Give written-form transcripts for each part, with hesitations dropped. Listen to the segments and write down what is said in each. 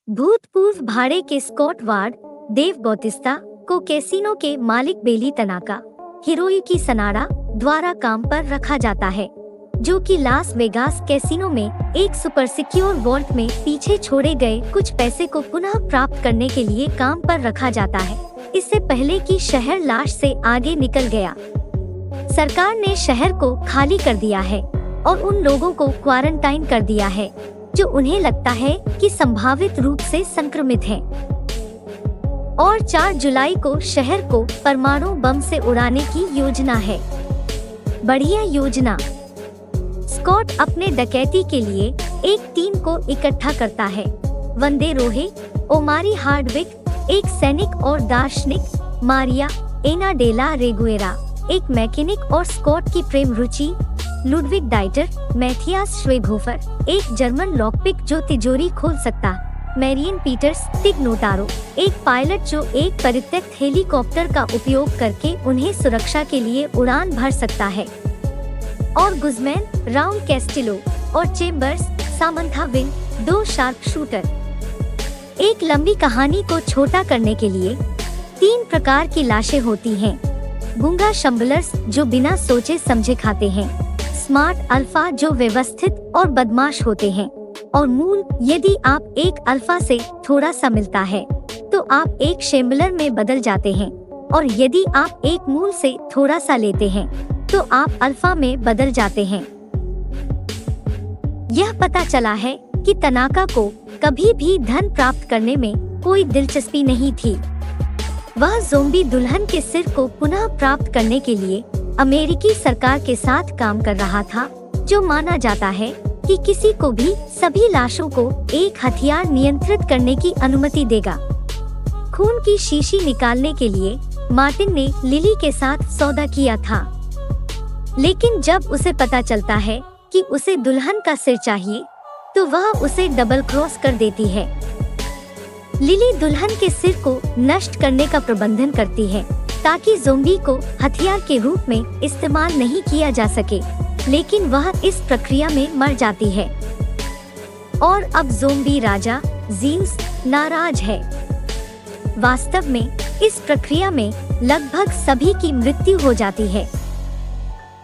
भूतपूर्व भाड़े के स्कॉट वार्ड देव बौतिस्ता को कैसीनो के मालिक बेली तनाका हिरोयुकी सनाडा द्वारा काम पर रखा जाता है, जो कि लास वेगास कैसीनो में एक सुपर सिक्योर वॉल्ट में पीछे छोड़े गए कुछ पैसे को पुनः प्राप्त करने के लिए काम पर रखा जाता है, इससे पहले कि शहर लाश से आगे निकल गया। सरकार ने शहर को खाली कर दिया है और उन लोगों को क्वारंटाइन कर दिया है जो उन्हें लगता है कि संभावित रूप से संक्रमित हैं। और 4 जुलाई को शहर को परमाणु बम से उड़ाने की योजना है। बढ़िया योजना। स्कॉट अपने डकैती के लिए एक टीम को इकट्ठा करता है। वंदे रोहे, ओमारी हार्डविक एक सैनिक और दार्शनिक, मारिया एना डेला रेगुएरा एक मैकेनिक और स्कॉट की प्रेम रुचि, लुडविग डाइटर, मैथियास श्वेघोफर एक जर्मन लॉकपिक जो तिजोरी खोल सकता, मैरियन पीटर्स टिग नोटारो एक पायलट जो एक परित्यक्त हेलीकॉप्टर का उपयोग करके उन्हें सुरक्षा के लिए उड़ान भर सकता है, और गुजमैन राउंड कैस्टिलो और chambers Samantha wing 2 sharp shooter. एक लंबी कहानी को छोटा करने के लिए 3 प्रकार की लाशें होती हैं। गूंगा शंबलर्स जो बिना सोचे समझे खाते हैं, स्मार्ट अल्फा जो व्यवस्थित और बदमाश होते हैं, और मूल यदि आप एक अल्फा से थोड़ा सा मिलता है तो आप एक शैम्बलर में बदल जाते हैं, और यदि आप एक मूल से थोड़ा सा लेते हैं तो आप अल्फा में बदल जाते हैं। यह पता चला है कि तनाका को कभी भी धन प्राप्त करने में कोई दिलचस्पी नहीं थी। वह ज़ोंबी दुल्हन के सिर को पुनः प्राप्त करने के लिए अमेरिकी सरकार के साथ काम कर रहा था, जो माना जाता है कि किसी को भी सभी लाशों को एक हथियार नियंत्रित करने की अनुमति देगा। खून की शीशी निकालने के लिए मार्टिन ने लिली के साथ सौदा किया था, लेकिन जब उसे पता चलता है कि उसे दुल्हन का सिर चाहिए तो वह उसे डबल क्रॉस कर देती है। लिली दुल्हन के सिर को नष्ट करने का प्रबंधन करती है ताकि ज़ोंबी को हथियार के रूप में इस्तेमाल नहीं किया जा सके, लेकिन वह इस प्रक्रिया में मर जाती है। और अब ज़ोंबी राजा ज़ीउस नाराज है। वास्तव में इस प्रक्रिया में लगभग सभी की मृत्यु हो जाती है।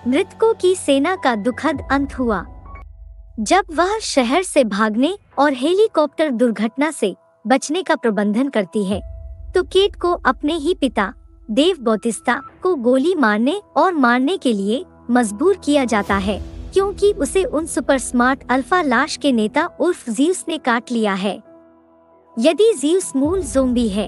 मृतकों की सेना का दुखद अंत हुआ जब वह शहर से भागने और हेलीकॉप्टर दुर्घटना से बचने का प्रबंधन करती है, तो केट को अपने ही पिता देव बौतिस्ता को गोली मारने और मारने के लिए मजबूर किया जाता है, क्योंकि उसे उन सुपर स्मार्ट अल्फा लाश के नेता उर्फ ज़ीउस ने काट लिया है। यदि ज़ीउस मूल ज़ोंबी है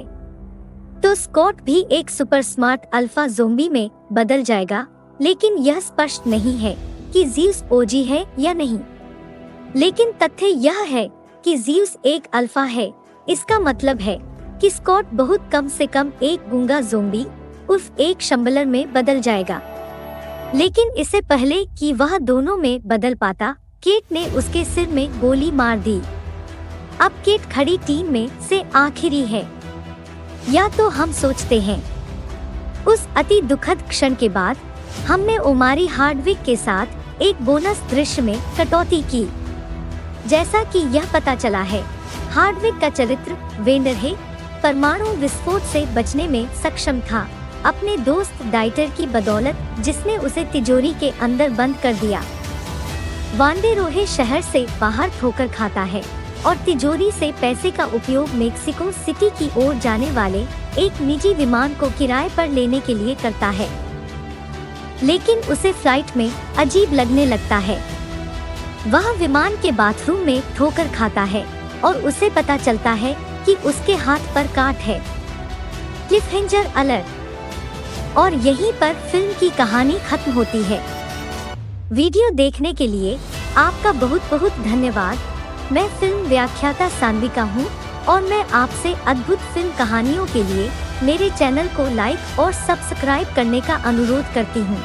तो स्कॉट भी एक सुपर स्मार्ट अल्फा ज़ोंबी में बदल जाएगा, लेकिन यह स्पष्ट नहीं है कि ज़ीउस ओजी है या नहीं। लेकिन तथ्य यह है कि ज़ीउस एक अल्फा है। इसका मतलब है कि स्कॉट बहुत कम से कम एक गूंगा ज़ोंबी उर्फ एक शंबलर में बदल जाएगा। लेकिन इससे पहले कि वह दोनों में बदल पाता, केट ने उसके सिर में गोली मार दी। अब केट खड़ी टीम में से आखिरी है, या तो हम सोचते हैं। उस अति दुखद क्षण के बाद हमने ओमारी हार्डविक के साथ एक बोनस दृश्य में कटौती की। जैसा कि यह पता चला है, हार्डविक का चरित्र वेंडर है परमाणु विस्फोट से बचने में सक्षम था, अपने दोस्त डाइटर की बदौलत, जिसने उसे तिजोरी के अंदर बंद कर दिया। वांडे रोहे शहर से बाहर ठोकर खाता है और तिजोरी से पैसे का उपयोग मेक्सिको सिटी की ओर जाने वाले एक निजी विमान को किराए पर लेने के लिए करता है, लेकिन उसे फ्लाइट में अजीब लगने लगता है। वह विमान के बाथरूम में ठोकर खाता है और उसे पता चलता है कि उसके हाथ पर काट है। क्लिफहैंगर अलर्ट। और यहीं पर फिल्म की कहानी खत्म होती है। वीडियो देखने के लिए आपका बहुत बहुत धन्यवाद। मैं फिल्म व्याख्याता सान्विका हूँ और मैं आपसे अद्भुत फिल्म कहानियों के लिए मेरे चैनल को लाइक और सब्सक्राइब करने का अनुरोध करती हूँ।